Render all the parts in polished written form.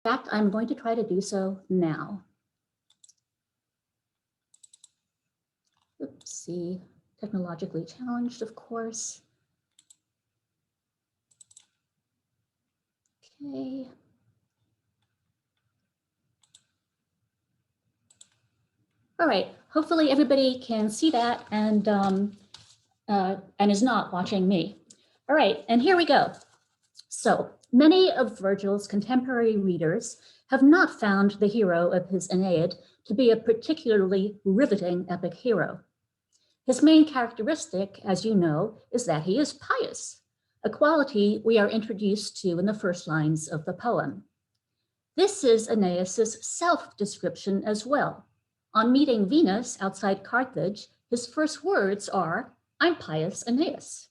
In fact, I'm going to try to do so now. Oopsie, technologically challenged, of course. Okay. All right, hopefully everybody can see that and is not watching me. All right, and here we go. So many of Virgil's contemporary readers have not found the hero of his Aeneid to be a particularly riveting epic hero. His main characteristic, as you know, is that he is pious, a quality we are introduced to in the first lines of the poem. This is Aeneas's self-description as well. On meeting Venus outside Carthage, his first words are, "I'm pious Aeneas."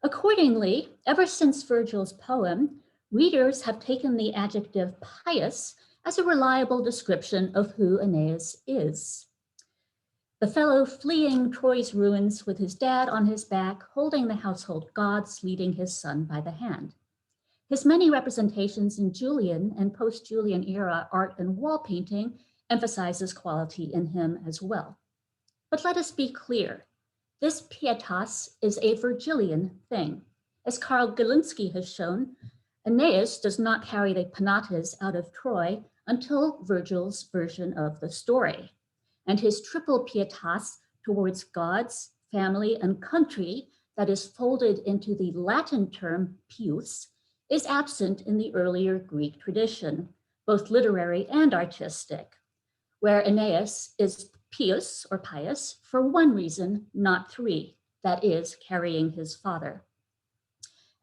Accordingly, ever since Virgil's poem, readers have taken the adjective pious as a reliable description of who Aeneas is. The fellow fleeing Troy's ruins with his dad on his back, holding the household gods, leading his son by the hand. His many representations in Julian and post-Julian era art and wall painting emphasizes quality in him as well. But let us be clear, this pietas is a Virgilian thing. As Karl Galinsky has shown, Aeneas does not carry the penates out of Troy until Virgil's version of the story. And his triple pietas towards gods, family, and country that is folded into the Latin term pius is absent in the earlier Greek tradition, both literary and artistic, where Aeneas is pious or pious for one reason, not three, that is, carrying his father.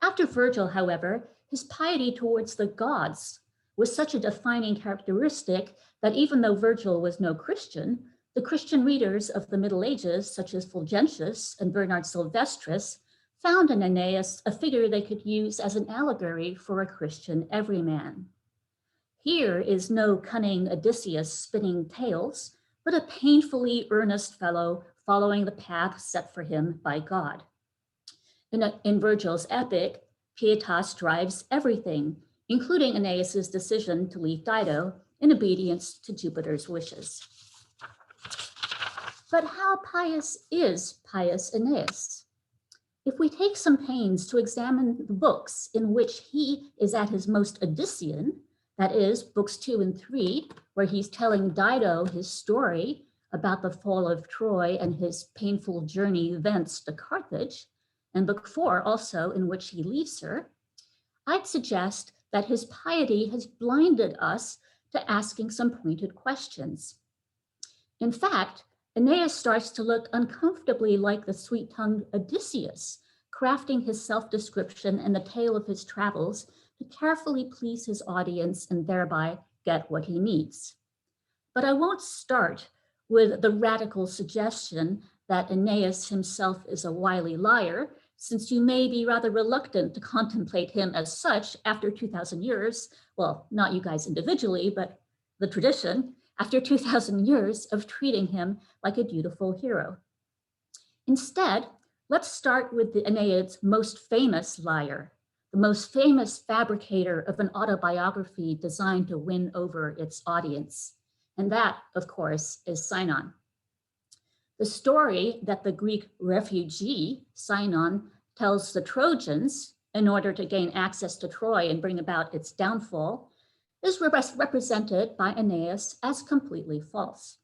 After Virgil, however, his piety towards the gods was such a defining characteristic that even though Virgil was no Christian, the Christian readers of the Middle Ages, such as Fulgentius and Bernard Silvestris, found in Aeneas a figure they could use as an allegory for a Christian everyman. Here is no cunning Odysseus spinning tales, but a painfully earnest fellow following the path set for him by God. In Virgil's epic, pietas drives everything, including Aeneas's decision to leave Dido in obedience to Jupiter's wishes. But how pious is pious Aeneas? If we take some pains to examine the books in which he is at his most Odyssean, that is, books 2 and 3, where he's telling Dido his story about the fall of Troy and his painful journey thence to Carthage, and book 4 also, in which he leaves her, I'd suggest that his piety has blinded us to asking some pointed questions. In fact, Aeneas starts to look uncomfortably like the sweet-tongued Odysseus, crafting his self-description and the tale of his travels to carefully please his audience and thereby get what he needs. But I won't start with the radical suggestion that Aeneas himself is a wily liar, since you may be rather reluctant to contemplate him as such after 2,000 years, well, not you guys individually, but the tradition, after 2,000 years of treating him like a dutiful hero. Instead, let's start with the Aeneid's most famous liar, the most famous fabricator of an autobiography designed to win over its audience. And that, of course, is Sinon. The story that the Greek refugee, Sinon, tells the Trojans in order to gain access to Troy and bring about its downfall is represented by Aeneas as completely false.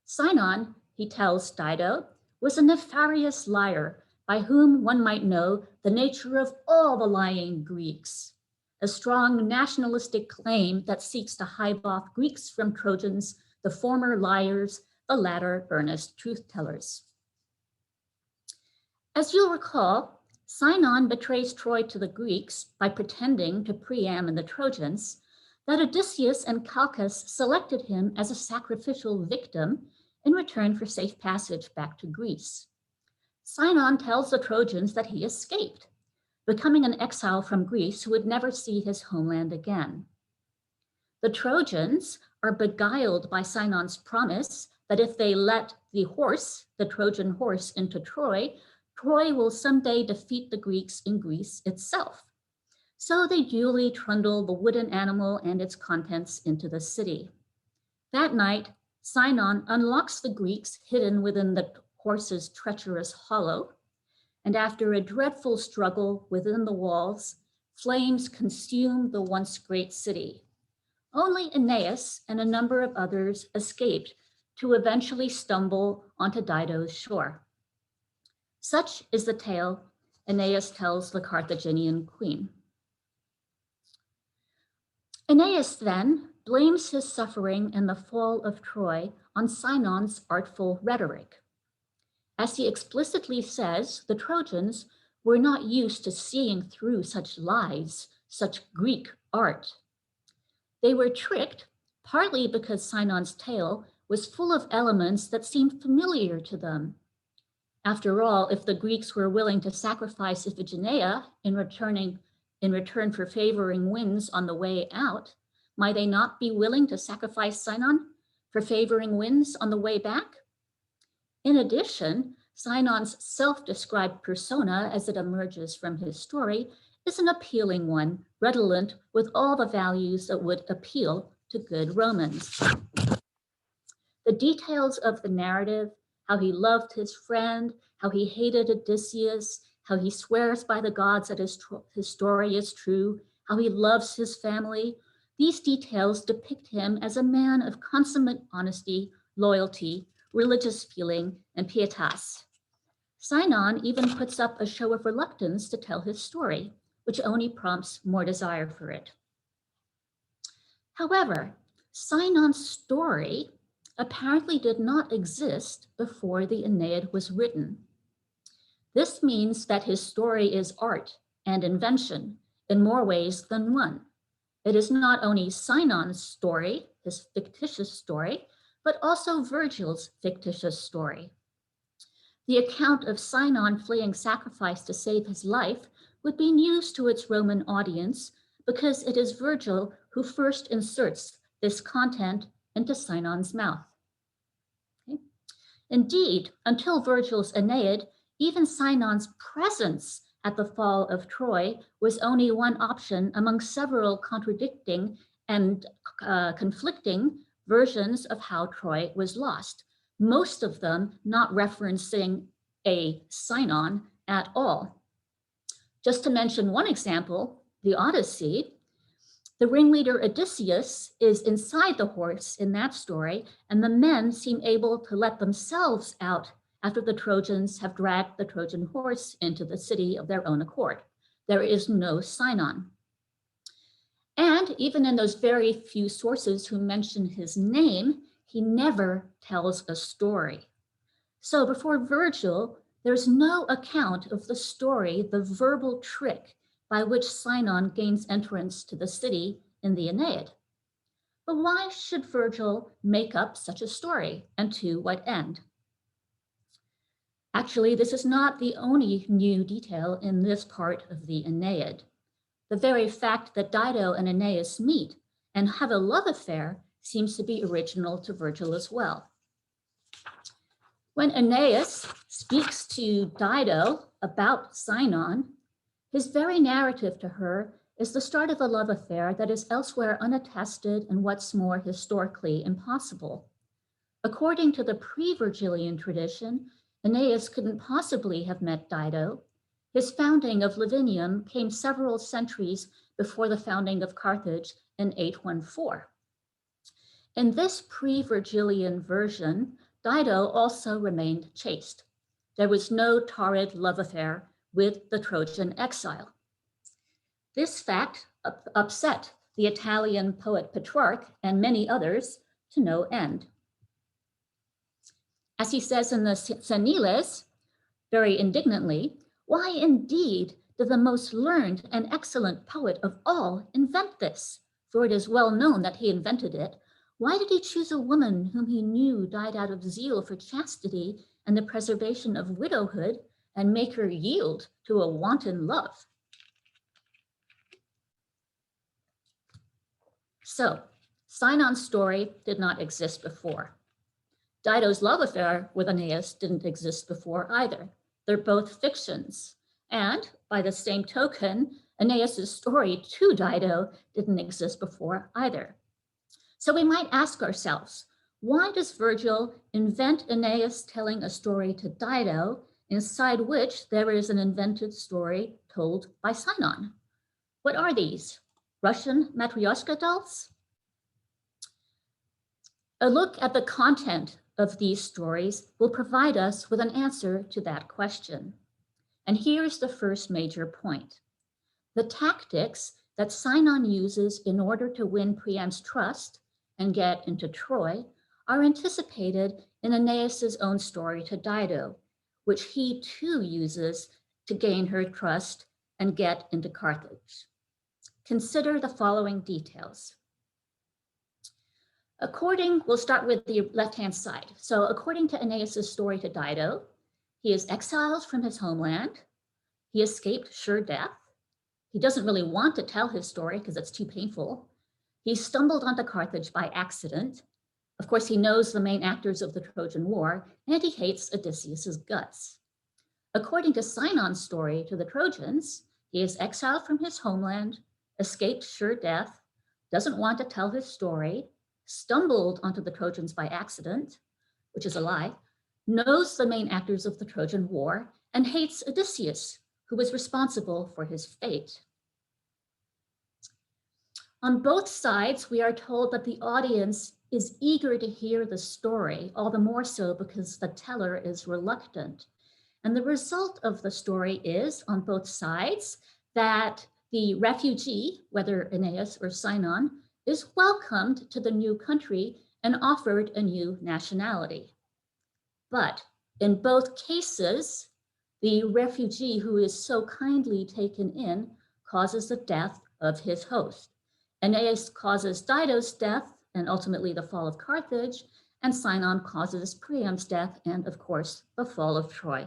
Sinon, he tells Dido, was a nefarious liar by whom one might know the nature of all the lying Greeks, a strong nationalistic claim that seeks to hive off Greeks from Trojans, the former liars, the latter earnest truth-tellers. As you'll recall, Sinon betrays Troy to the Greeks by pretending to preamble the Trojans that Odysseus and Calchas selected him as a sacrificial victim in return for safe passage back to Greece. Sinon tells the Trojans that he escaped, becoming an exile from Greece who would never see his homeland again. The Trojans are beguiled by Sinon's promise that if they let the horse, the Trojan horse, into Troy, Troy will someday defeat the Greeks in Greece itself. So they duly trundle the wooden animal and its contents into the city. That night, Sinon unlocks the Greeks hidden within the horse's treacherous hollow, and after a dreadful struggle within the walls, flames consume the once great city. Only Aeneas and a number of others escaped to eventually stumble onto Dido's shore. Such is the tale Aeneas tells the Carthaginian queen. Aeneas then blames his suffering and the fall of Troy on Sinon's artful rhetoric. As he explicitly says, the Trojans were not used to seeing through such lies, such Greek art. They were tricked, partly because Sinon's tale was full of elements that seemed familiar to them. After all, if the Greeks were willing to sacrifice Iphigenia in return for favoring winds on the way out, might they not be willing to sacrifice Sinon for favoring winds on the way back? In addition, Sinon's self-described persona as it emerges from his story is an appealing one, redolent with all the values that would appeal to good Romans. The details of the narrative, how he loved his friend, how he hated Odysseus, how he swears by the gods that his story is true, how he loves his family, these details depict him as a man of consummate honesty, loyalty, religious feeling, and pietas. Sinon even puts up a show of reluctance to tell his story, which only prompts more desire for it. However, Sinon's story apparently did not exist before the Aeneid was written. This means that his story is art and invention in more ways than one. It is not only Sinon's story, his fictitious story, but also Virgil's fictitious story. The account of Sinon fleeing sacrifice to save his life would be news to its Roman audience because it is Virgil who first inserts this content into Sinon's mouth. Okay. Indeed, until Virgil's Aeneid, even Sinon's presence at the fall of Troy was only one option among several contradicting and conflicting versions of how Troy was lost, most of them not referencing a Sinon at all. Just to mention one example, the Odyssey, the ringleader Odysseus is inside the horse in that story, and the men seem able to let themselves out after the Trojans have dragged the Trojan horse into the city of their own accord. There is no Sinon. And even in those very few sources who mention his name, he never tells a story. So before Virgil, there's no account of the story, the verbal trick by which Sinon gains entrance to the city in the Aeneid. But why should Virgil make up such a story, and to what end? Actually, this is not the only new detail in this part of the Aeneid. The very fact that Dido and Aeneas meet and have a love affair seems to be original to Virgil as well. When Aeneas speaks to Dido about Sinon, his very narrative to her is the start of a love affair that is elsewhere unattested and what's more historically impossible. According to the pre-Virgilian tradition, Aeneas couldn't possibly have met Dido. His founding of Lavinium came several centuries before the founding of Carthage in 814. In this pre-Virgilian version, Dido also remained chaste. There was no torrid love affair with the Trojan exile. This fact upset the Italian poet Petrarch and many others to no end. As he says in the Seniles, very indignantly, why indeed did the most learned and excellent poet of all invent this? For it is well known that he invented it. Why did he choose a woman whom he knew died out of zeal for chastity and the preservation of widowhood and make her yield to a wanton love? So, Sinon's story did not exist before. Dido's love affair with Aeneas didn't exist before either. They're both fictions. And by the same token, Aeneas's story to Dido didn't exist before either. So we might ask ourselves, why does Virgil invent Aeneas telling a story to Dido, inside which there is an invented story told by Sinon? What are these? Russian Matryoshka dolls? A look at the content of these stories will provide us with an answer to that question. And here's the first major point. The tactics that Sinon uses in order to win Priam's trust and get into Troy are anticipated in Aeneas's own story to Dido, which he too uses to gain her trust and get into Carthage. Consider the following details. We'll start with the left-hand side. So according to Aeneas's story to Dido, he is exiled from his homeland. He escaped sure death. He doesn't really want to tell his story because it's too painful. He stumbled onto Carthage by accident. Of course, he knows the main actors of the Trojan War, and he hates Odysseus's guts. According to Sinon's story to the Trojans, he is exiled from his homeland, escaped sure death, doesn't want to tell his story, stumbled onto the Trojans by accident, which is a lie, knows the main actors of the Trojan War, and hates Odysseus, who was responsible for his fate. On both sides, we are told that the audience is eager to hear the story, all the more so because the teller is reluctant. And the result of the story is, on both sides, that the refugee, whether Aeneas or Sinon, is welcomed to the new country and offered a new nationality. But in both cases, the refugee who is so kindly taken in causes the death of his host. Aeneas causes Dido's death and ultimately the fall of Carthage, and Sinon causes Priam's death and, of course, the fall of Troy.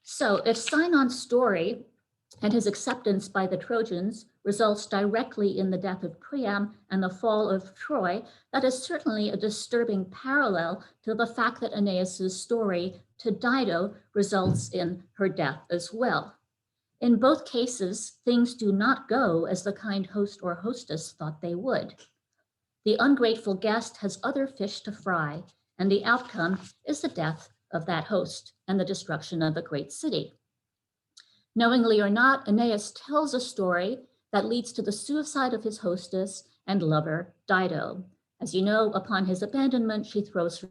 So if Sinon's story and his acceptance by the Trojans results directly in the death of Priam and the fall of Troy, that is certainly a disturbing parallel to the fact that Aeneas's story to Dido results in her death as well. In both cases, things do not go as the kind host or hostess thought they would. The ungrateful guest has other fish to fry, and the outcome is the death of that host and the destruction of a great city. Knowingly or not, Aeneas tells a story that leads to the suicide of his hostess and lover, Dido. As you know, upon his abandonment, she throws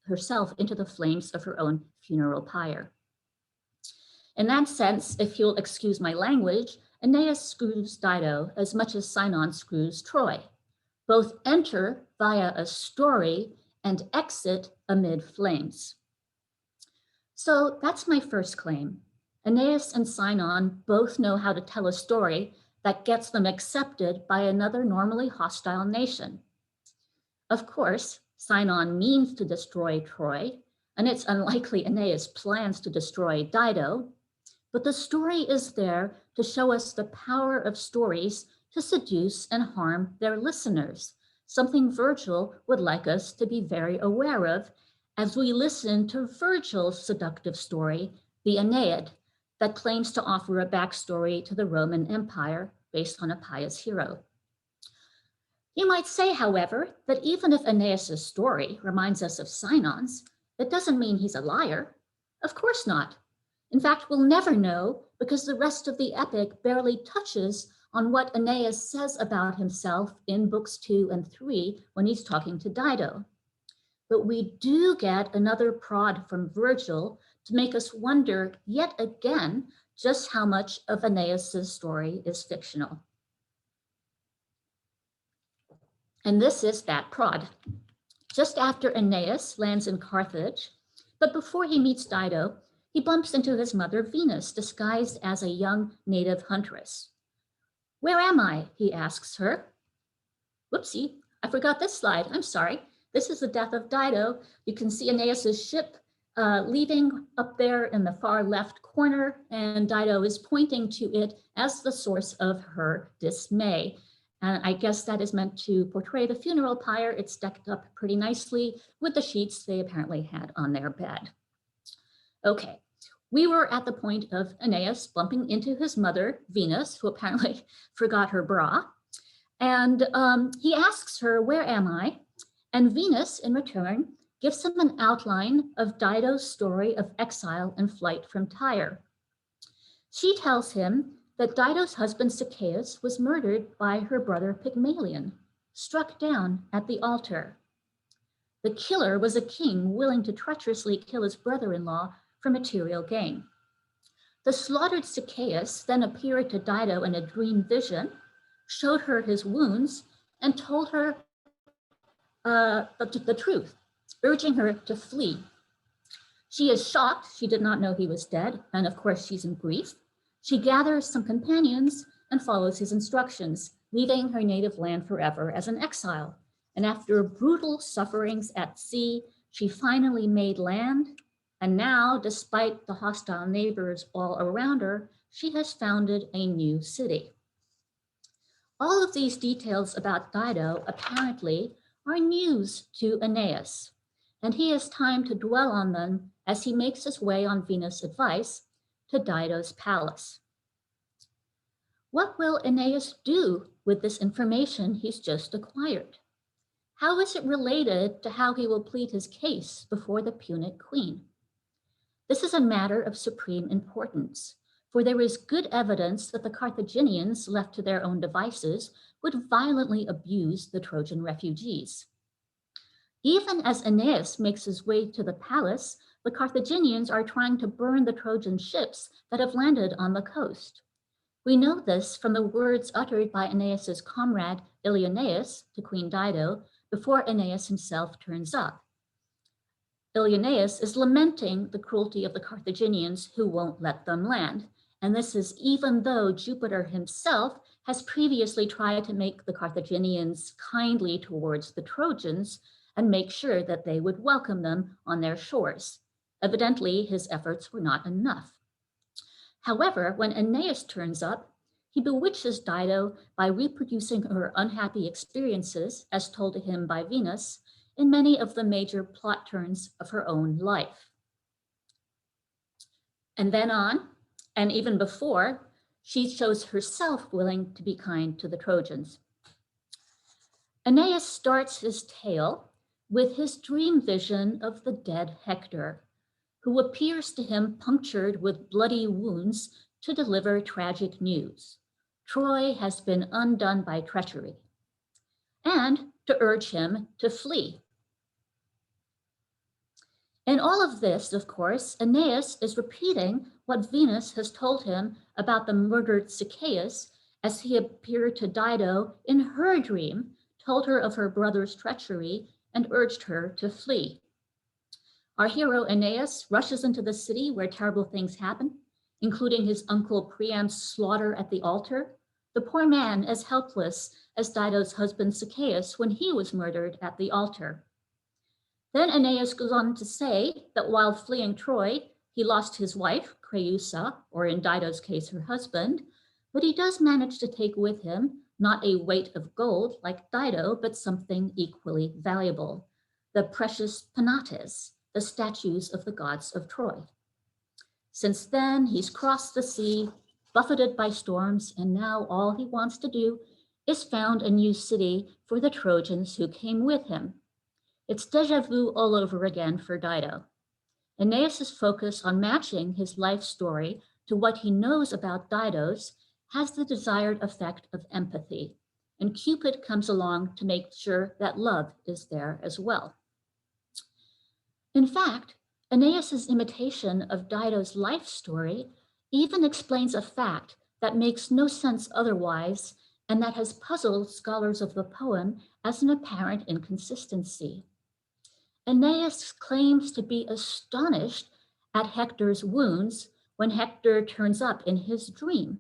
herself into the flames of her own funeral pyre. In that sense, if you'll excuse my language, Aeneas screws Dido as much as Sinon screws Troy. Both enter via a story and exit amid flames. So that's my first claim. Aeneas and Sinon both know how to tell a story that gets them accepted by another normally hostile nation. Of course, Sinon means to destroy Troy, and it's unlikely Aeneas plans to destroy Dido, but the story is there to show us the power of stories to seduce and harm their listeners, something Virgil would like us to be very aware of as we listen to Virgil's seductive story, the Aeneid, that claims to offer a backstory to the Roman Empire based on a pious hero. You might say, however, that even if Aeneas's story reminds us of Sinon's, that doesn't mean he's a liar. Of course not. In fact, we'll never know because the rest of the epic barely touches on what Aeneas says about himself in books 2 and 3 when he's talking to Dido. But we do get another prod from Virgil to make us wonder yet again just how much of Aeneas's story is fictional. And this is that prod. Just after Aeneas lands in Carthage, but before he meets Dido, he bumps into his mother Venus, disguised as a young native huntress. "Where am I?" he asks her. Whoopsie, I forgot this slide, I'm sorry. This is the death of Dido. You can see Aeneas's ship leaving up there in the far left corner, and Dido is pointing to it as the source of her dismay. And I guess that is meant to portray the funeral pyre. It's decked up pretty nicely with the sheets they apparently had on their bed. Okay, we were at the point of Aeneas bumping into his mother, Venus, who apparently forgot her bra. And he asks her, "Where am I?" And Venus, in return, gives him an outline of Dido's story of exile and flight from Tyre. She tells him that Dido's husband CCA-S was murdered by her brother Pygmalion, struck down at the altar. The killer was a king willing to treacherously kill his brother-in-law for material gain. The slaughtered CCA-S then appeared to Dido in a dream vision, showed her his wounds, and told her the truth, urging her to flee. She is shocked. She did not know he was dead, and of course she's in grief. She gathers some companions and follows his instructions, leaving her native land forever as an exile. And after brutal sufferings at sea, she finally made land. And now, despite the hostile neighbors all around her, she has founded a new city. All of these details about Dido apparently are news to Aeneas, and he has time to dwell on them as he makes his way on Venus' advice to Dido's palace. What will Aeneas do with this information he's just acquired? How is it related to how he will plead his case before the Punic queen? This is a matter of supreme importance, for there is good evidence that the Carthaginians, left to their own devices, would violently abuse the Trojan refugees. Even as Aeneas makes his way to the palace, the Carthaginians are trying to burn the Trojan ships that have landed on the coast. We know this from the words uttered by Aeneas's comrade Ilioneus to Queen Dido before Aeneas himself turns up. Ilioneus is lamenting the cruelty of the Carthaginians who won't let them land. And this is even though Jupiter himself has previously tried to make the Carthaginians kindly towards the Trojans and make sure that they would welcome them on their shores. Evidently, his efforts were not enough. However, when Aeneas turns up, he bewitches Dido by reproducing her unhappy experiences, as told to him by Venus, in many of the major plot turns of her own life. And then on, and even before, she shows herself willing to be kind to the Trojans. Aeneas starts his tale with his dream vision of the dead Hector, who appears to him punctured with bloody wounds to deliver tragic news. Troy has been undone by treachery, and to urge him to flee. In all of this, of course, Aeneas is repeating what Venus has told him about the murdered CCA-S as he appeared to Dido in her dream, told her of her brother's treachery, and urged her to flee. Our hero Aeneas rushes into the city where terrible things happen, including his uncle Priam's slaughter at the altar, the poor man as helpless as Dido's husband CCA-S when he was murdered at the altar. Then Aeneas goes on to say that while fleeing Troy, he lost his wife, Creusa, or in Dido's case, her husband, but he does manage to take with him not a weight of gold like Dido, but something equally valuable, the precious penates, the statues of the gods of Troy. Since then, he's crossed the sea, buffeted by storms, and now all he wants to do is found a new city for the Trojans who came with him. It's déjà vu all over again for Dido. Aeneas's focus on matching his life story to what he knows about Dido's has the desired effect of empathy, and Cupid comes along to make sure that love is there as well. In fact, Aeneas's imitation of Dido's life story even explains a fact that makes no sense otherwise and that has puzzled scholars of the poem as an apparent inconsistency. Aeneas claims to be astonished at Hector's wounds when Hector turns up in his dream.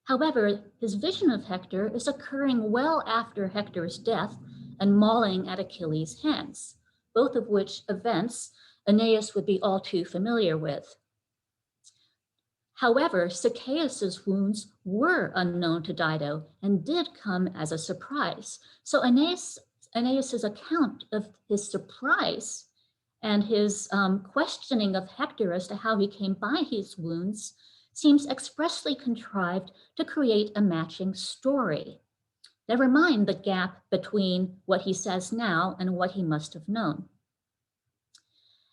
However, his vision of Hector is occurring well after Hector's death and mauling at Achilles' hands, both of which events Aeneas would be all too familiar with. However, CCA-S's wounds were unknown to Dido and did come as a surprise. So Aeneas's account of his surprise and his questioning of Hector as to how he came by his wounds seems expressly contrived to create a matching story. Never mind the gap between what he says now and what he must have known.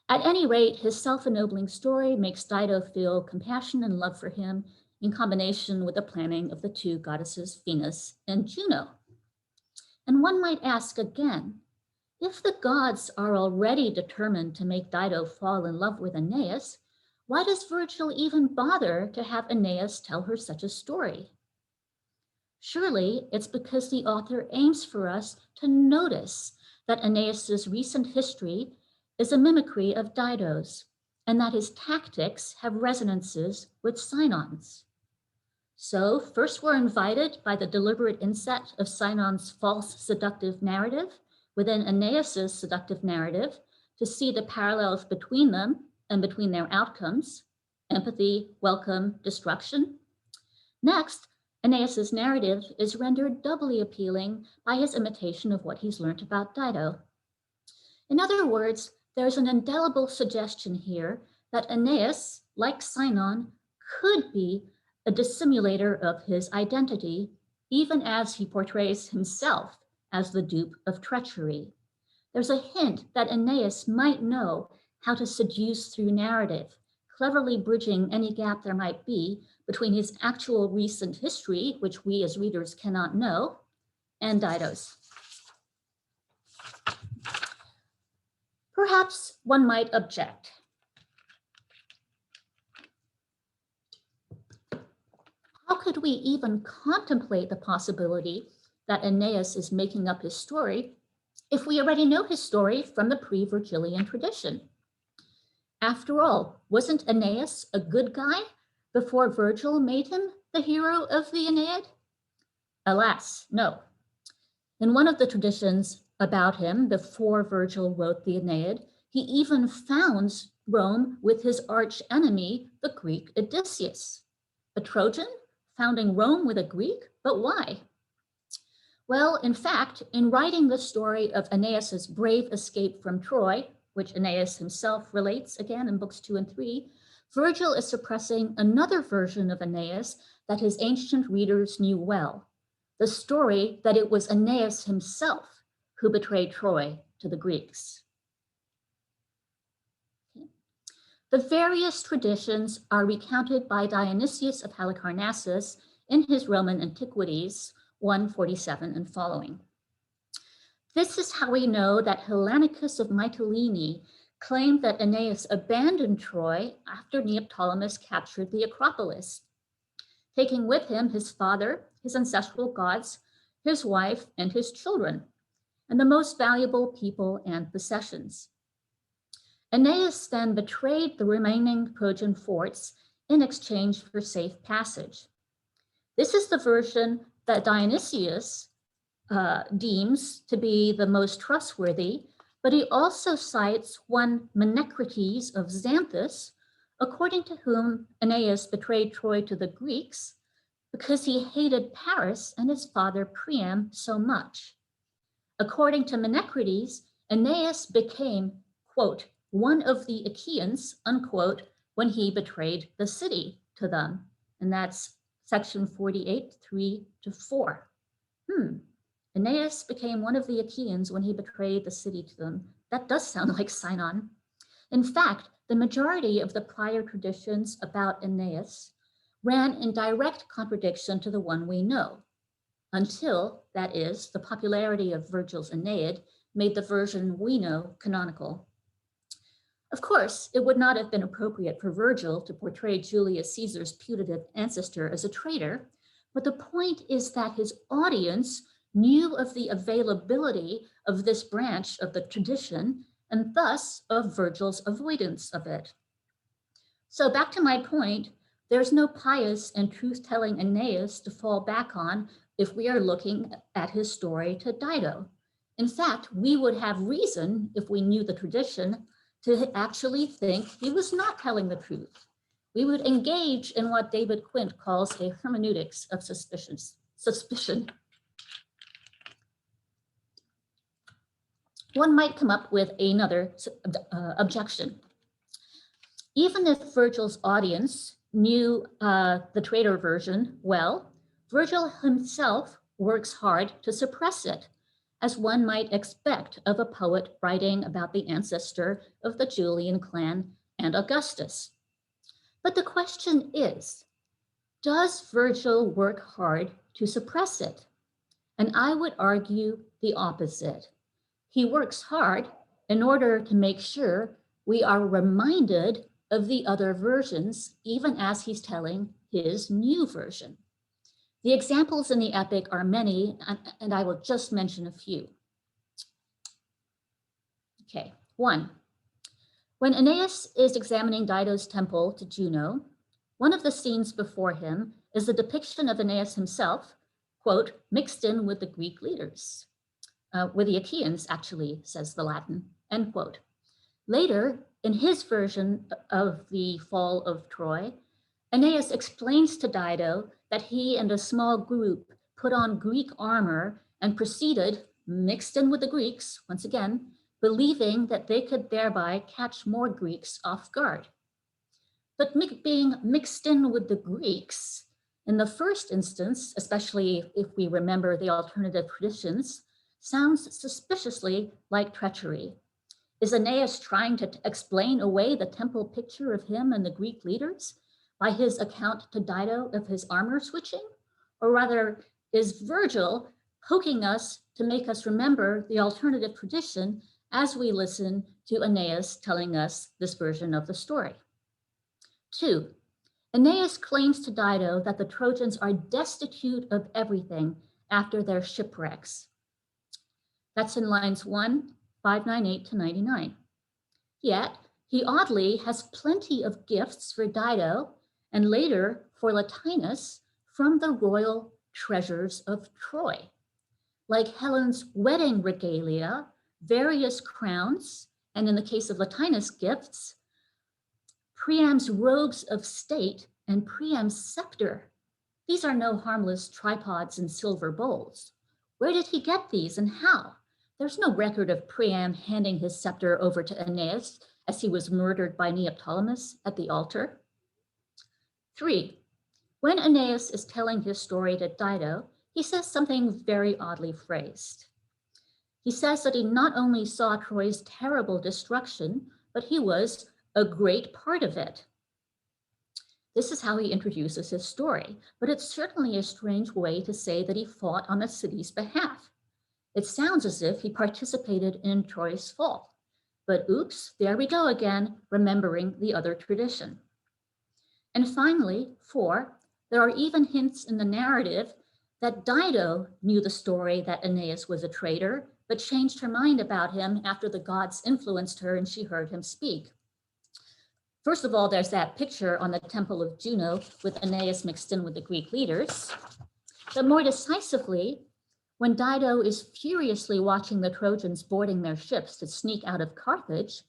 At any rate, his self-ennobling story makes Dido feel compassion and love for him in combination with the planning of the two goddesses, Venus and Juno. And one might ask again, if the gods are already determined to make Dido fall in love with Aeneas, why does Virgil even bother to have Aeneas tell her such a story? Surely it's because the author aims for us to notice that Aeneas's recent history is a mimicry of Dido's, and that his tactics have resonances with Sinon's. So first we're invited by the deliberate inset of Sinon's false seductive narrative within Aeneas's seductive narrative to see the parallels between them and between their outcomes, empathy, welcome, destruction. Next, Aeneas's narrative is rendered doubly appealing by his imitation of what he's learned about Dido. In other words, there's an indelible suggestion here that Aeneas, like Sinon, could be a dissimulator of his identity, even as he portrays himself as the dupe of treachery. There's a hint that Aeneas might know how to seduce through narrative, cleverly bridging any gap there might be between his actual recent history, which we as readers cannot know, and Dido's. Perhaps one might object. How could we even contemplate the possibility that Aeneas is making up his story if we already know his story from the pre-Virgilian tradition? After all, wasn't Aeneas a good guy before Virgil made him the hero of the Aeneid? Alas, no. In one of the traditions about him, before Virgil wrote the Aeneid, he even founds Rome with his arch enemy, the Greek Odysseus. A Trojan founding Rome with a Greek, but why? Well, in fact, in writing the story of Aeneas's brave escape from Troy, which Aeneas himself relates again in books 2 and 3, Virgil is suppressing another version of Aeneas that his ancient readers knew well, the story that it was Aeneas himself who betrayed Troy to the Greeks. The various traditions are recounted by Dionysius of Halicarnassus in his Roman Antiquities 147 and following. This is how we know that Hellanicus of Mytilene claimed that Aeneas abandoned Troy after Neoptolemus captured the Acropolis, taking with him his father, his ancestral gods, his wife, and his children, and the most valuable people and possessions. Aeneas then betrayed the remaining Trojan forts in exchange for safe passage. This is the version that Dionysius deems to be the most trustworthy, but he also cites one Menecrates of Xanthus, according to whom Aeneas betrayed Troy to the Greeks because he hated Paris and his father Priam so much. According to Menecrates, Aeneas became, quote, one of the Achaeans, unquote, when he betrayed the city to them. And that's section 48, 3-4. Aeneas became one of the Achaeans when he betrayed the city to them. That does sound like Sinon. In fact, the majority of the prior traditions about Aeneas ran in direct contradiction to the one we know, until, that is, the popularity of Virgil's Aeneid made the version we know canonical. Of course, it would not have been appropriate for Virgil to portray Julius Caesar's putative ancestor as a traitor, but the point is that his audience knew of the availability of this branch of the tradition and thus of Virgil's avoidance of it. So back to my point, there's no pious and truth-telling Aeneas to fall back on if we are looking at his story to Dido. In fact, we would have reason, if we knew the tradition, to actually think he was not telling the truth. We would engage in what David Quint calls a hermeneutics of suspicion. One might come up with another objection. Even if Virgil's audience knew the traitor version well, Virgil himself works hard to suppress it, as one might expect of a poet writing about the ancestor of the Julian clan and Augustus. But the question is, does Virgil work hard to suppress it? And I would argue the opposite. He works hard in order to make sure we are reminded of the other versions, even as he's telling his new version. The examples in the epic are many, and I will just mention a few. Okay, 1. When Aeneas is examining Dido's temple to Juno, one of the scenes before him is the depiction of Aeneas himself, quote, mixed in with the Greek leaders. With the Achaeans, actually, says the Latin, end quote. Later, in his version of the fall of Troy, Aeneas explains to Dido that he and a small group put on Greek armor and proceeded, mixed in with the Greeks, once again, believing that they could thereby catch more Greeks off guard. But being mixed in with the Greeks, in the first instance, especially if we remember the alternative traditions, sounds suspiciously like treachery. Is Aeneas trying to explain away the temple picture of him and the Greek leaders by his account to Dido of his armor switching? Or rather, is Virgil poking us to make us remember the alternative tradition as we listen to Aeneas telling us this version of the story? 2. Aeneas claims to Dido that the Trojans are destitute of everything after their shipwrecks. That's in lines 598 to 99. Yet, he oddly has plenty of gifts for Dido and later for Latinus from the royal treasures of Troy, like Helen's wedding regalia, various crowns, and in the case of Latinus gifts, Priam's robes of state and Priam's scepter. These are no harmless tripods and silver bowls. Where did he get these and how? There's no record of Priam handing his scepter over to Aeneas as he was murdered by Neoptolemus at the altar. 3. When Aeneas is telling his story to Dido, he says something very oddly phrased. He says that he not only saw Troy's terrible destruction, but he was a great part of it. This is how he introduces his story, but it's certainly a strange way to say that he fought on a city's behalf. It sounds as if he participated in Troy's fall, but oops, there we go again, remembering the other tradition. And finally, 4, there are even hints in the narrative that Dido knew the story that Aeneas was a traitor, but changed her mind about him after the gods influenced her and she heard him speak. First of all, there's that picture on the temple of Juno with Aeneas mixed in with the Greek leaders. But more decisively, when Dido is furiously watching the Trojans boarding their ships to sneak out of Carthage,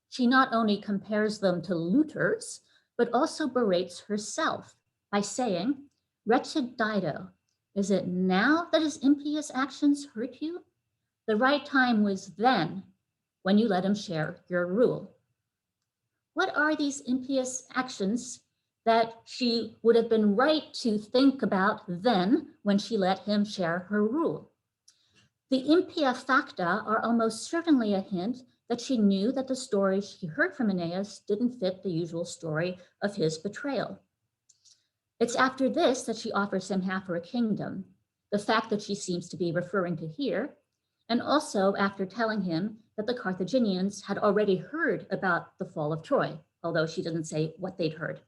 she not only compares them to looters, but also berates herself by saying, "Wretched Dido, is it now that his impious actions hurt you? The right time was then, when you let him share your rule." What are these impious actions that she would have been right to think about then when she let him share her rule? The impia facta are almost certainly a hint that she knew that the story she heard from Aeneas didn't fit the usual story of his betrayal. It's after this that she offers him half her kingdom, the fact that she seems to be referring to here, and also after telling him that the Carthaginians had already heard about the fall of Troy, although she didn't say what they'd heard.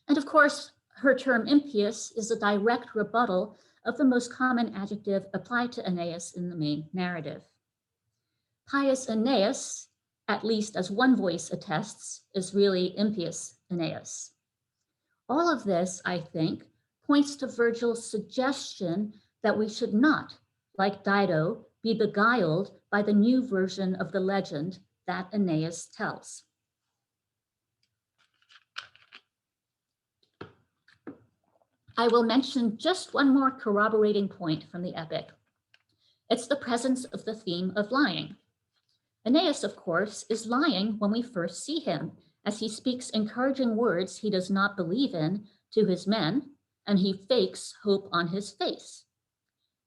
And of course, her term impious is a direct rebuttal of the most common adjective applied to Aeneas in the main narrative. Pious Aeneas, at least as one voice attests, is really impious Aeneas. All of this, I think, points to Virgil's suggestion that we should not, like Dido, be beguiled by the new version of the legend that Aeneas tells. I will mention just one more corroborating point from the epic. It's the presence of the theme of lying. Aeneas, of course, is lying when we first see him, as he speaks encouraging words he does not believe in to his men, and he fakes hope on his face.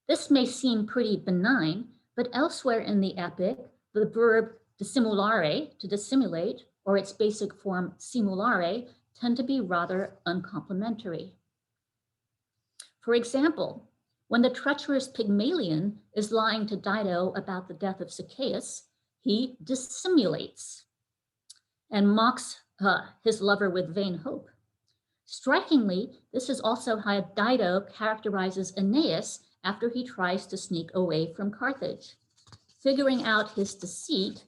This may seem pretty benign, but elsewhere in the epic, the verb dissimulare, to dissimulate, or its basic form simulare, tend to be rather uncomplimentary. For example, when the treacherous Pygmalion is lying to Dido about the death of CCA-S, he dissimulates and mocks his lover with vain hope. Strikingly, this is also how Dido characterizes Aeneas after he tries to sneak away from Carthage. Figuring out his deceit,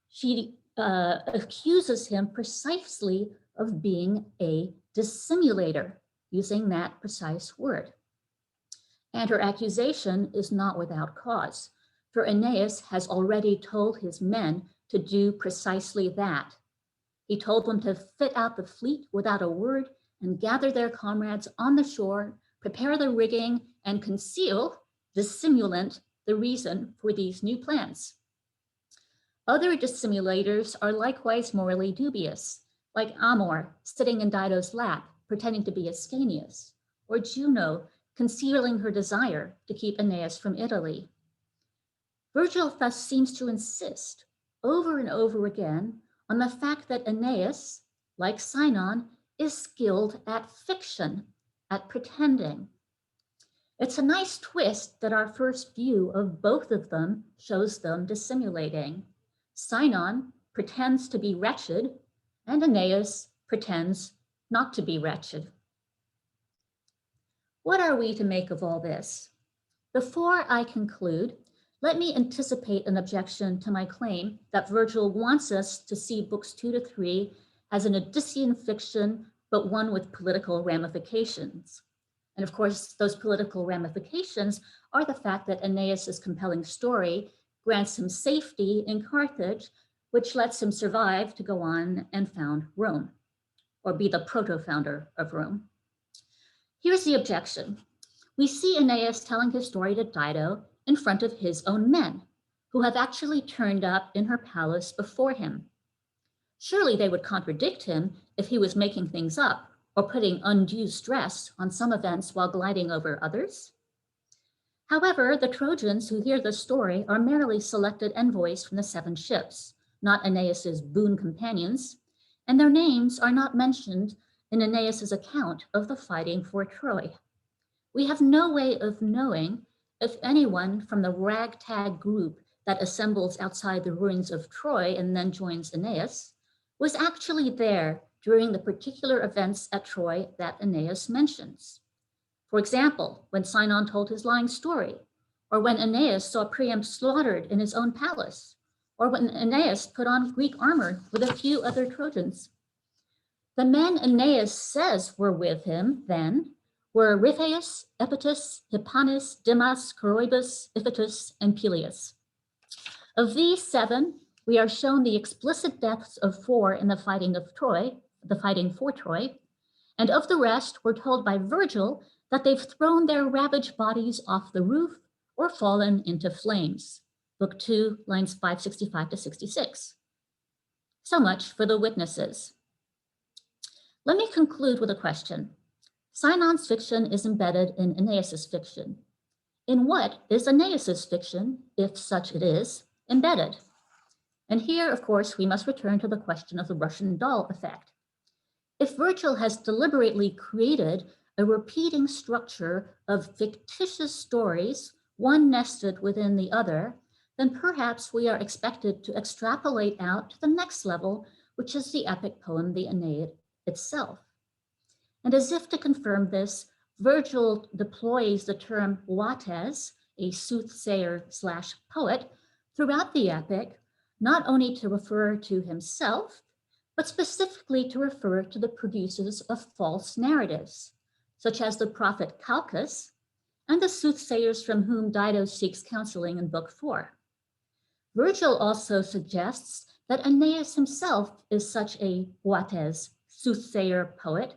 she accuses him precisely of being a dissimulator, using that precise word. And her accusation is not without cause, for Aeneas has already told his men to do precisely that. He told them to fit out the fleet without a word and gather their comrades on the shore, prepare the rigging, and conceal, dissimulant, the reason for these new plans. Other dissimulators are likewise morally dubious, like Amor sitting in Dido's lap, pretending to be Ascanius, or Juno concealing her desire to keep Aeneas from Italy. Virgil thus seems to insist over and over again on the fact that Aeneas, like Sinon, is skilled at fiction, at pretending. It's a nice twist that our first view of both of them shows them dissimulating. Sinon pretends to be wretched, and Aeneas pretends not to be wretched. What are we to make of all this? Before I conclude, let me anticipate an objection to my claim that Virgil wants us to see books 2 to 3 as an Odyssean fiction, but one with political ramifications. And of course, those political ramifications are the fact that Aeneas's compelling story grants him safety in Carthage, which lets him survive to go on and found Rome, or be the proto-founder of Rome. Here's the objection. We see Aeneas telling his story to Dido in front of his own men, who have actually turned up in her palace before him. Surely they would contradict him if he was making things up or putting undue stress on some events while gliding over others. However, the Trojans who hear the story are merely selected envoys from the 7 ships, not Aeneas's boon companions, and their names are not mentioned in Aeneas's account of the fighting for Troy. We have no way of knowing if anyone from the ragtag group that assembles outside the ruins of Troy and then joins Aeneas was actually there during the particular events at Troy that Aeneas mentions. For example, when Sinon told his lying story, or when Aeneas saw Priam slaughtered in his own palace, or when Aeneas put on Greek armor with a few other Trojans. The men Aeneas says were with him then were Ripheus, Epitus, Hippanis, Dimas, Coroebus, Iphitus, and Peleus. Of these 7, we are shown the explicit deaths of 4 in the fighting for Troy, and of the rest, we're told by Virgil that they've thrown their ravaged bodies off the roof or fallen into flames. Book 2, lines 565 to 66. So much for the witnesses. Let me conclude with a question. Sinon's fiction is embedded in Aeneas's fiction. In what is Aeneas's fiction, if such it is, embedded? And here, of course, we must return to the question of the Russian doll effect. If Virgil has deliberately created a repeating structure of fictitious stories, one nested within the other, then perhaps we are expected to extrapolate out to the next level, which is the epic poem, the Aeneid itself. And as if to confirm this, Virgil deploys the term Wates, a soothsayer/poet, throughout the epic, not only to refer to himself, but specifically to refer to the producers of false narratives, such as the prophet Calchas and the soothsayers from whom Dido seeks counseling in Book 4. Virgil also suggests that Aeneas himself is such a Wates, soothsayer poet,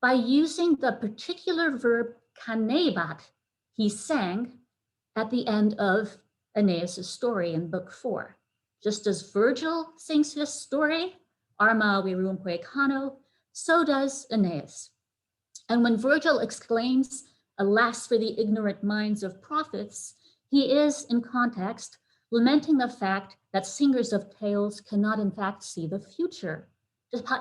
by using the particular verb kanebat, he sang, at the end of Aeneas's story in Book 4. Just as Virgil sings his story, Arma virumque cano, so does Aeneas. And when Virgil exclaims, "Alas for the ignorant minds of prophets," he is, in context, lamenting the fact that singers of tales cannot in fact see the future,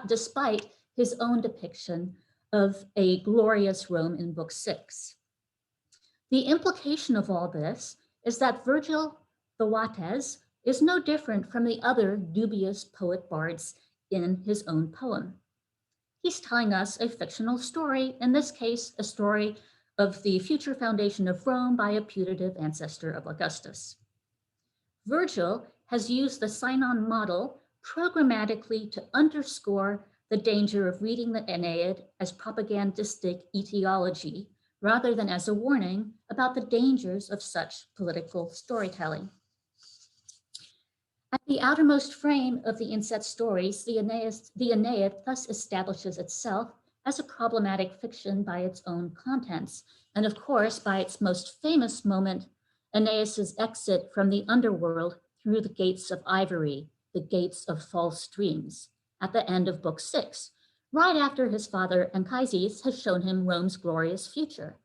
despite his own depiction of a glorious Rome in Book 6. The implication of all this is that Virgil the Wates is no different from the other dubious poet bards in his own poem. He's telling us a fictional story, in this case, a story of the future foundation of Rome by a putative ancestor of Augustus. Virgil has used the Sinon model programmatically to underscore the danger of reading the Aeneid as propagandistic etiology, rather than as a warning about the dangers of such political storytelling. At the outermost frame of the inset stories, the Aeneid thus establishes itself as a problematic fiction by its own contents, and of course, by its most famous moment, Aeneas's exit from the underworld through the gates of ivory, the gates of false dreams, at the end of Book 6, right after his father Anchises has shown him Rome's glorious future.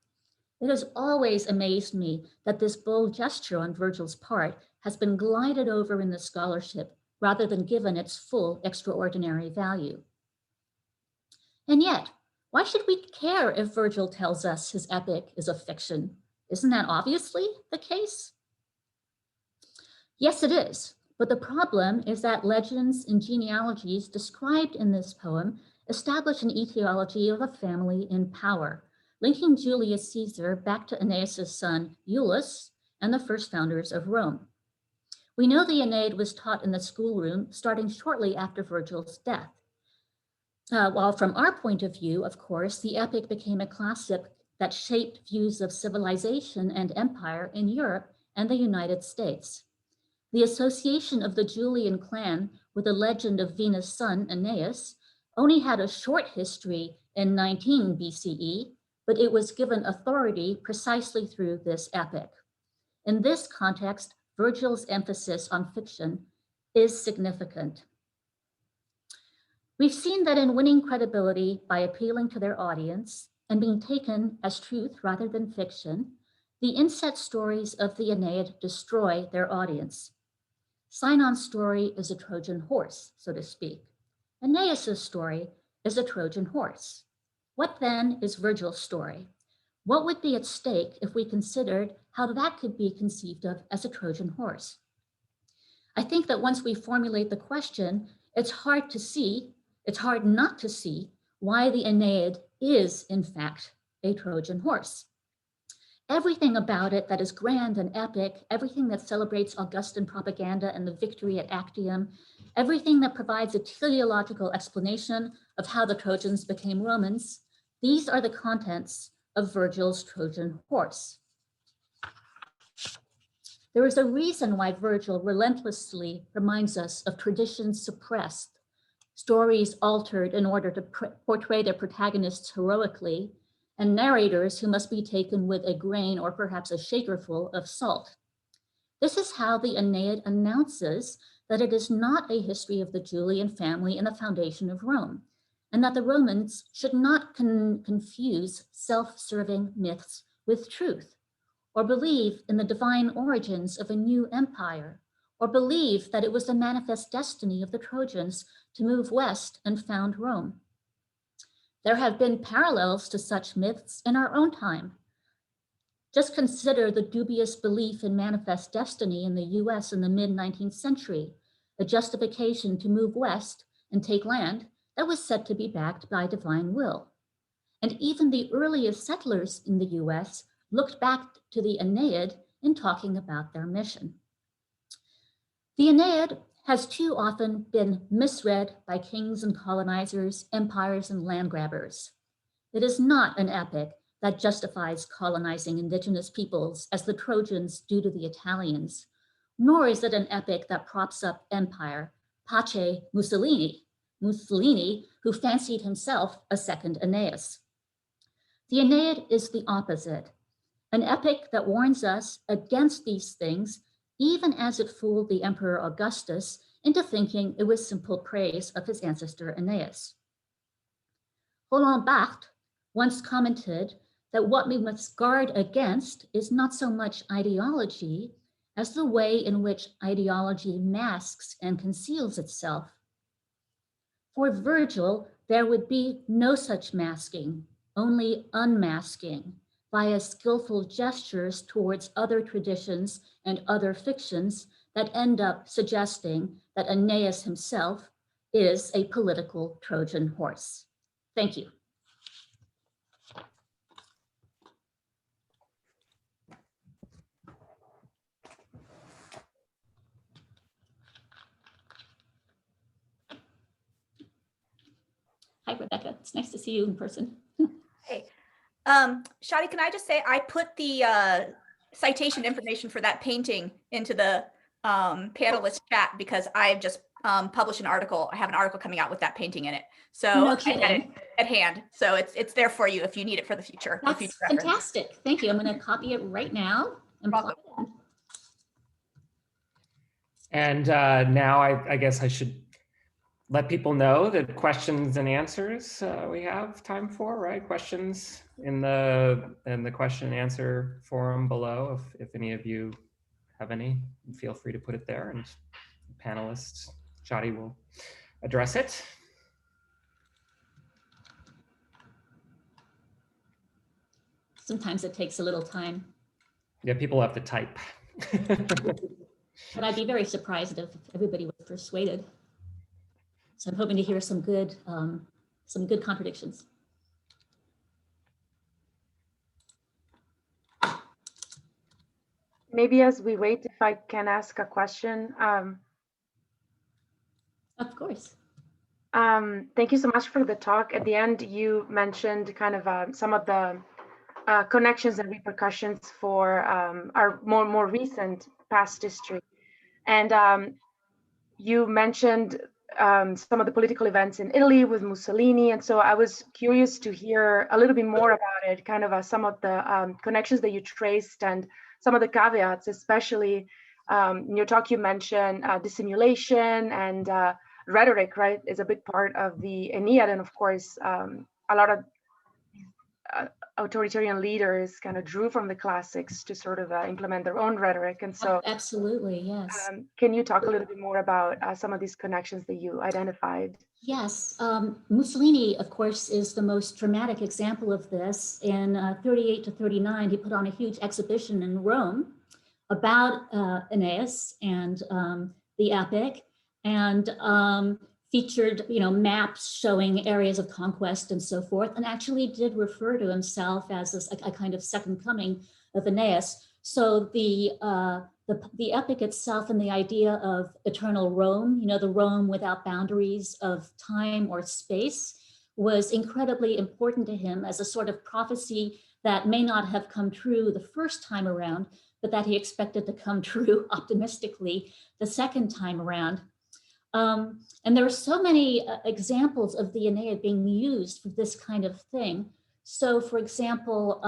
It has always amazed me that this bold gesture on Virgil's part has been glided over in the scholarship rather than given its full extraordinary value. And yet, why should we care if Virgil tells us his epic is a fiction? Isn't that obviously the case? Yes, it is. But the problem is that legends and genealogies described in this poem establish an etiology of a family in power, linking Julius Caesar back to Aeneas' son, Iulus, and the first founders of Rome. We know the Aeneid was taught in the schoolroom starting shortly after Virgil's death. While from our point of view, of course, the epic became a classic that shaped views of civilization and empire in Europe and the United States. The association of the Julian clan with the legend of Venus' son, Aeneas, only had a short history in 19 BCE, but it was given authority precisely through this epic. In this context, Virgil's emphasis on fiction is significant. We've seen that in winning credibility by appealing to their audience and being taken as truth rather than fiction, the inset stories of the Aeneid destroy their audience. Sinon's story is a Trojan horse, so to speak. Aeneas' story is a Trojan horse. What then is Virgil's story? What would be at stake if we considered how that could be conceived of as a Trojan horse? I think that once we formulate the question, it's hard not to see why the Aeneid is, in fact, a Trojan horse. Everything about it that is grand and epic, everything that celebrates Augustan propaganda and the victory at Actium, everything that provides a teleological explanation of how the Trojans became Romans, these are the contents of Virgil's Trojan horse. There is a reason why Virgil relentlessly reminds us of traditions suppressed, stories altered in order to portray their protagonists heroically, and narrators who must be taken with a grain or perhaps a shakerful of salt. This is how the Aeneid announces that it is not a history of the Julian family and the foundation of Rome, and that the Romans should not confuse self-serving myths with truth, or believe in the divine origins of a new empire, or believe that it was the manifest destiny of the Trojans to move west and found Rome. There have been parallels to such myths in our own time. Just consider the dubious belief in manifest destiny in the US in the mid-19th century, a justification to move west and take land that was said to be backed by divine will. And even the earliest settlers in the US looked back to the Aeneid in talking about their mission. The Aeneid has too often been misread by kings and colonizers, empires and land grabbers. It is not an epic that justifies colonizing indigenous peoples as the Trojans do to the Italians, nor is it an epic that props up empire, pace Mussolini, who fancied himself a second Aeneas. The Aeneid is the opposite, an epic that warns us against these things even as it fooled the Emperor Augustus into thinking it was simple praise of his ancestor Aeneas. Roland Barthes once commented that what we must guard against is not so much ideology as the way in which ideology masks and conceals itself. For Virgil, there would be no such masking, only unmasking via skillful gestures towards other traditions and other fictions that end up suggesting that Aeneas himself is a political Trojan horse. Thank you. Hi, Rebecca. It's nice to see you in person. Hey, Shadi, can I just say I put the citation information for that painting into the panelist chat because I've just published an article. I have an article coming out with that painting in it. So No I had it kidding. at hand. So it's there for you if you need it for the future. That's future reference. fantastic. Thank you. I'm going to copy it right now and plug it in. And now I guess I should let people know that questions and answers we have time for, right? Questions in the question and answer forum below. If any of you have any, feel free to put it there, and panelists, Shadi will address it. Sometimes it takes a little time. Yeah, people have to type. But I'd be very surprised if everybody was persuaded. So I'm hoping to hear some good contradictions. Maybe as we wait, if I can ask a question. Of course. Thank you so much for the talk. At the end, you mentioned kind of some of the connections and repercussions for our more recent past history. And you mentioned some of the political events in Italy with Mussolini. And so I was curious to hear a little bit more about it, kind of some of the connections that you traced and some of the caveats, especially in your talk, you mentioned dissimulation and rhetoric, right, is a big part of the Aeneid. And of course, a lot of authoritarian leaders kind of drew from the classics to sort of implement their own rhetoric. And so absolutely, yes. Can you talk a little bit more about some of these connections that you identified? Yes, Mussolini, of course, is the most dramatic example of this. In 38 to 39, he put on a huge exhibition in Rome about Aeneas and the epic, and featured, maps showing areas of conquest and so forth, and actually did refer to himself as a kind of second coming of Aeneas. So the epic itself and the idea of eternal Rome, the Rome without boundaries of time or space, was incredibly important to him as a sort of prophecy that may not have come true the first time around, but that he expected to come true optimistically the second time around. And there are so many examples of the Aeneid being used for this kind of thing. So, for example,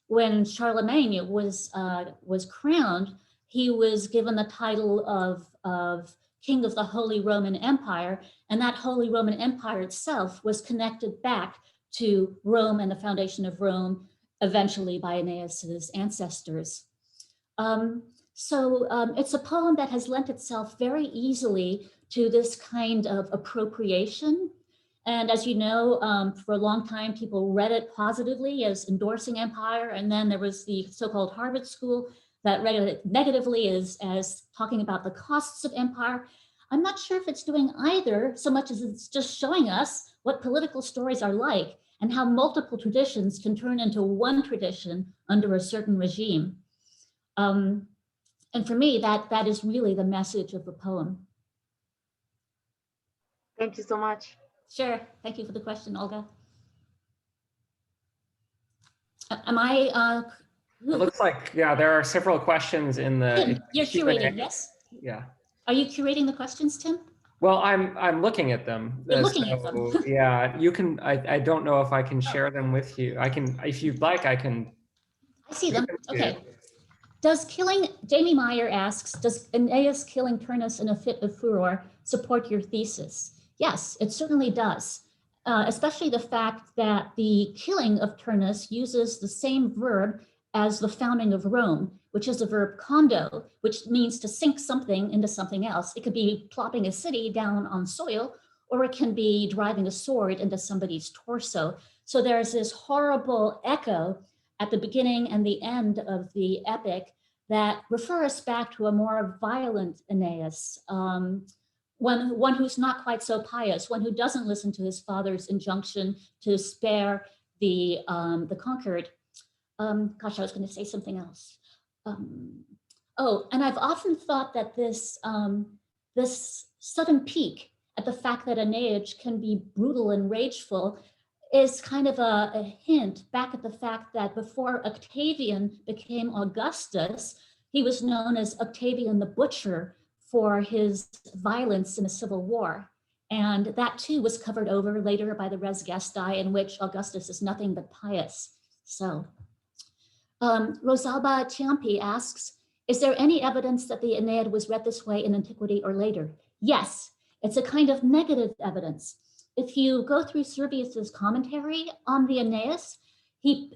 when Charlemagne was crowned, he was given the title of King of the Holy Roman Empire, and that Holy Roman Empire itself was connected back to Rome and the foundation of Rome, eventually by Aeneas's ancestors. So it's a poem that has lent itself very easily to this kind of appropriation. And as you know, for a long time, people read it positively as endorsing empire. And then there was the so-called Harvard School that read it negatively as talking about the costs of empire. I'm not sure if it's doing either so much as it's just showing us what political stories are like and how multiple traditions can turn into one tradition under a certain regime. And for me, that is really the message of the poem. Thank you so much. Sure. Thank you for the question, Olga. Am I? It looks like, yeah, there are several questions in the. Tim, you're curating, yes? Yeah. Are you curating the questions, Tim? Well, I'm looking at them. You're looking at them. Yeah, you can. I don't know if I can share them with you. I can, if you'd like, I can. I see them. Okay. Jamie Meyer asks, does Aeneas killing Turnus in a fit of furor support your thesis? Yes, it certainly does. Especially the fact that the killing of Turnus uses the same verb as the founding of Rome, which is the verb condo, which means to sink something into something else. It could be plopping a city down on soil, or it can be driving a sword into somebody's torso. So there's this horrible echo at the beginning and the end of the epic that refer us back to a more violent Aeneas, one who's not quite so pious, one who doesn't listen to his father's injunction to spare the conquered. Gosh, I was going to say something else. Oh, and I've often thought that this sudden peak at the fact that Aeneas can be brutal and rageful is kind of a hint back at the fact that before Octavian became Augustus, he was known as Octavian the Butcher for his violence in the Civil War. And that too was covered over later by the Res Gestae, in which Augustus is nothing but pious. So Rosalba Ciampi asks, is there any evidence that the Aeneid was read this way in antiquity or later? Yes, it's a kind of negative evidence. If you go through Servius's commentary on the Aeneid, he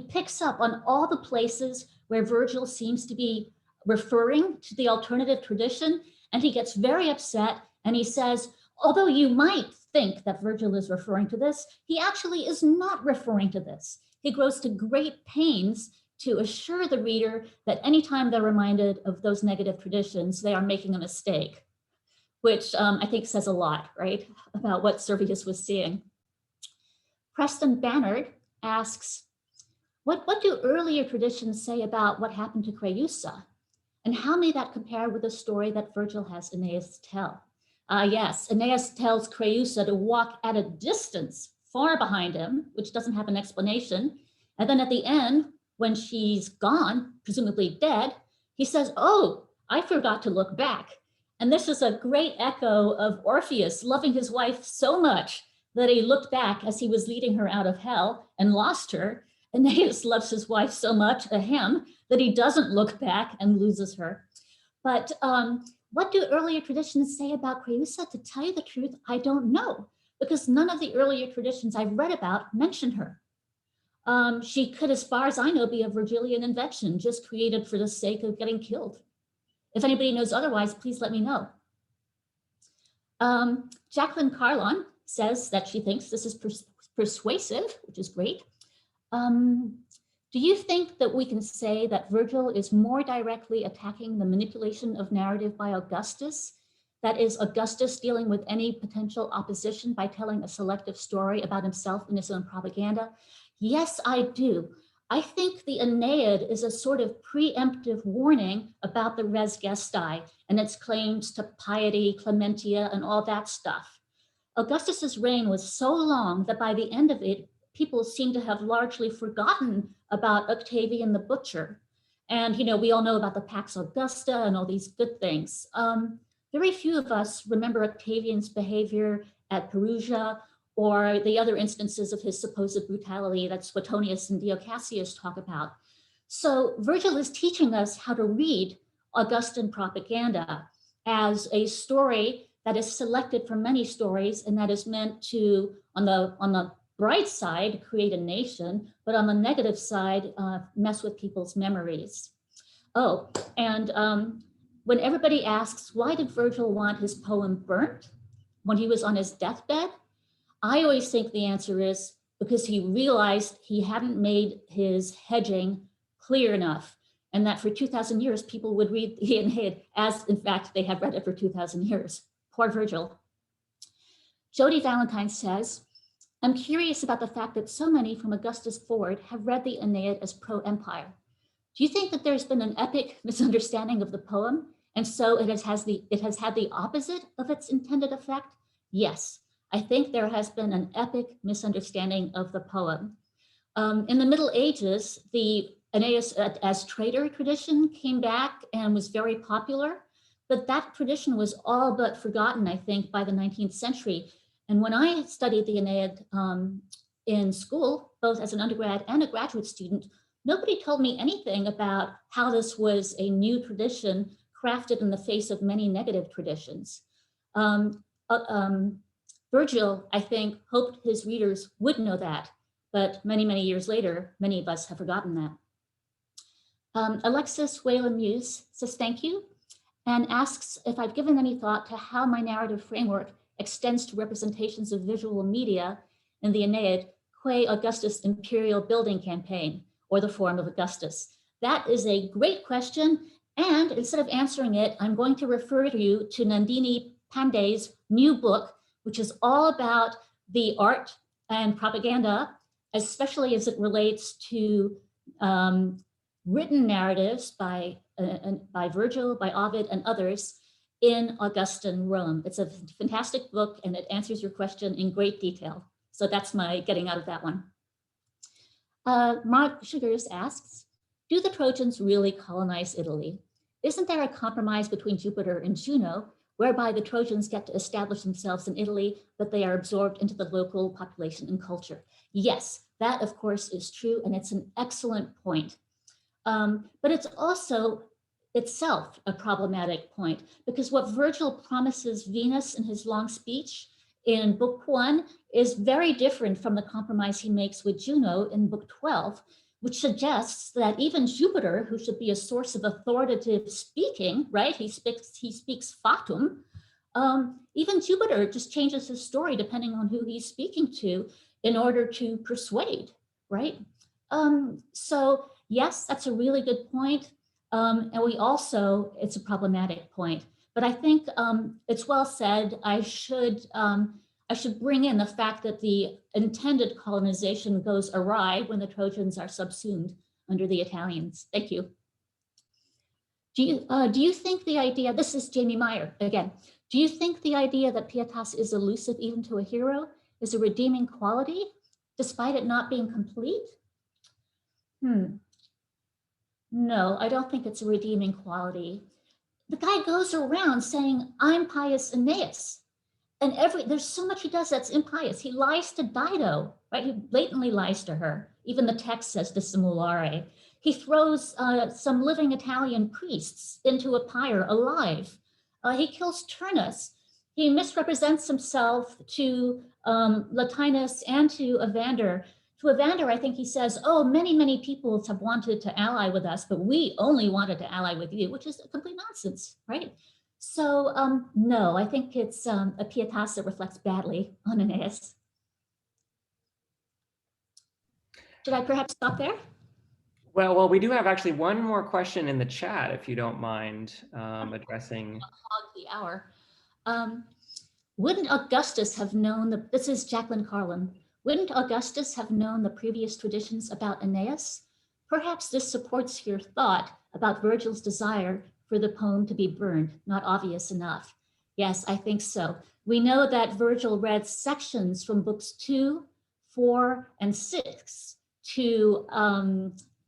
picks up on all the places where Virgil seems to be referring to the alternative tradition, and he gets very upset and he says, although you might think that Virgil is referring to this, he actually is not referring to this. He goes to great pains to assure the reader that anytime they're reminded of those negative traditions, they are making a mistake, which I think says a lot, right, about what Servius was seeing. Preston Bannard asks, what do earlier traditions say about what happened to Creusa? And how may that compare with the story that Virgil has Aeneas tell? Yes, Aeneas tells Creusa to walk at a distance far behind him, which doesn't have an explanation. And then at the end, when she's gone, presumably dead, he says, oh, I forgot to look back. And this is a great echo of Orpheus loving his wife so much that he looked back as he was leading her out of hell and lost her. Aeneas loves his wife so much, him, that he doesn't look back and loses her. But what do earlier traditions say about Creusa? To tell you the truth, I don't know, because none of the earlier traditions I've read about mention her. She could, as far as I know, be a Virgilian invention, just created for the sake of getting killed. If anybody knows otherwise, please let me know. Jacqueline Carlon says that she thinks this is persuasive, which is great. Do you think that we can say that Virgil is more directly attacking the manipulation of narrative by Augustus? That is, Augustus dealing with any potential opposition by telling a selective story about himself and his own propaganda? Yes, I do. I think the Aeneid is a sort of preemptive warning about the Res Gestae and its claims to piety, clementia, and all that stuff. Augustus's reign was so long that by the end of it, people seem to have largely forgotten about Octavian the Butcher. And, we all know about the Pax Augusta and all these good things. Very few of us remember Octavian's behavior at Perugia or the other instances of his supposed brutality that Suetonius and Dio Cassius talk about. So Virgil is teaching us how to read Augustan propaganda as a story that is selected from many stories and that is meant to, on the bright side, create a nation, but on the negative side, mess with people's memories. Oh, and when everybody asks, why did Virgil want his poem burnt when he was on his deathbed? I always think the answer is because he realized he hadn't made his hedging clear enough, and that for 2,000 years, people would read the Aeneid as, in fact, they have read it for 2,000 years. Poor Virgil. Jody Valentine says, I'm curious about the fact that so many from Augustus forward have read the Aeneid as pro-empire. Do you think that there's been an epic misunderstanding of the poem, and so it has had the opposite of its intended effect? Yes, I think there has been an epic misunderstanding of the poem. In the Middle Ages, the Aeneas as traitor tradition came back and was very popular, but that tradition was all but forgotten, I think, by the 19th century. And when I studied the Aeneid in school, both as an undergrad and a graduate student, nobody told me anything about how this was a new tradition crafted in the face of many negative traditions. Virgil, I think, hoped his readers would know that, but many, many years later, many of us have forgotten that. Alexis Whalen Muse says thank you and asks if I've given any thought to how my narrative framework extends to representations of visual media in the Aeneid, qua Augustus' imperial building campaign, or the Forum of Augustus. That is a great question. And instead of answering it, I'm going to refer you to Nandini Pandey's new book, which is all about the art and propaganda, especially as it relates to written narratives by Virgil, by Ovid, and others in Augustan Rome. It's a fantastic book, and it answers your question in great detail. So that's my getting out of that one. Mark Sugars asks, do the Trojans really colonize Italy? Isn't there a compromise between Jupiter and Juno, whereby the Trojans get to establish themselves in Italy, but they are absorbed into the local population and culture? Yes, that of course is true, and it's an excellent point. But it's also itself a problematic point, because what Virgil promises Venus in his long speech in Book 1 is very different from the compromise he makes with Juno in Book 12, which suggests that even Jupiter, who should be a source of authoritative speaking, right? He speaks fatum. Even Jupiter just changes his story depending on who he's speaking to in order to persuade, right? So yes, that's a really good point. And we also, it's a problematic point, but I think it's well said. I should bring in the fact that the intended colonization goes awry when the Trojans are subsumed under the Italians. Thank you. Do you think the idea, this is Jamie Meyer again, do you think the idea that pietas is elusive even to a hero is a redeeming quality, despite it not being complete? No, I don't think it's a redeeming quality. The guy goes around saying, I'm pious Aeneas. And there's so much he does that's impious. He lies to Dido, right? He blatantly lies to her. Even the text says dissimulare. He throws some living Italian priests into a pyre alive. He kills Turnus. He misrepresents himself to Latinus and to Evander. To Evander, I think he says, oh, many, many peoples have wanted to ally with us, but we only wanted to ally with you, which is complete nonsense, right? So no, I think it's a pietas that reflects badly on Aeneas. Should I perhaps stop there? Well, we do have actually one more question in the chat, if you don't mind addressing. Hog the hour. Wouldn't Augustus have known this is Jacqueline Carlin. Wouldn't Augustus have known the previous traditions about Aeneas? Perhaps this supports your thought about Virgil's desire for the poem to be burned, not obvious enough. Yes, I think so. We know that Virgil read sections from books 2, 4, and 6 to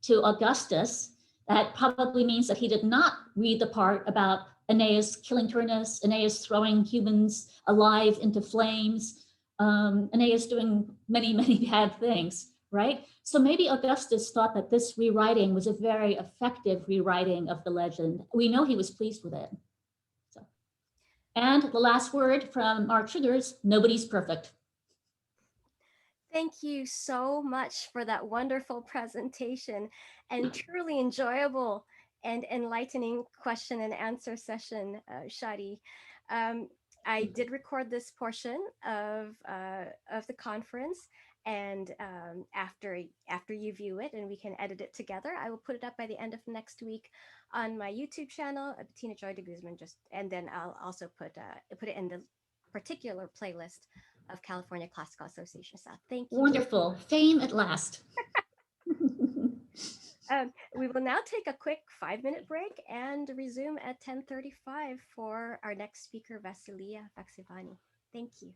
Augustus. That probably means that he did not read the part about Aeneas killing Turnus, Aeneas throwing humans alive into flames, Aeneas doing many, many bad things, right? So maybe Augustus thought that this rewriting was a very effective rewriting of the legend. We know he was pleased with it. So, and the last word from Mark Sugars, nobody's perfect. Thank you so much for that wonderful presentation and truly enjoyable and enlightening question and answer session, Shadi. I did record this portion of the conference, and after you view it and we can edit it together, I will put it up by the end of next week on my YouTube channel, Bettina Joy de Guzman. And then I'll also put it in the particular playlist of California Classical Association. So thank you. Wonderful. Fame at last. We will now take a quick 5-minute break and resume at 10:35 for our next speaker, Vasilia Vaxivani. Thank you.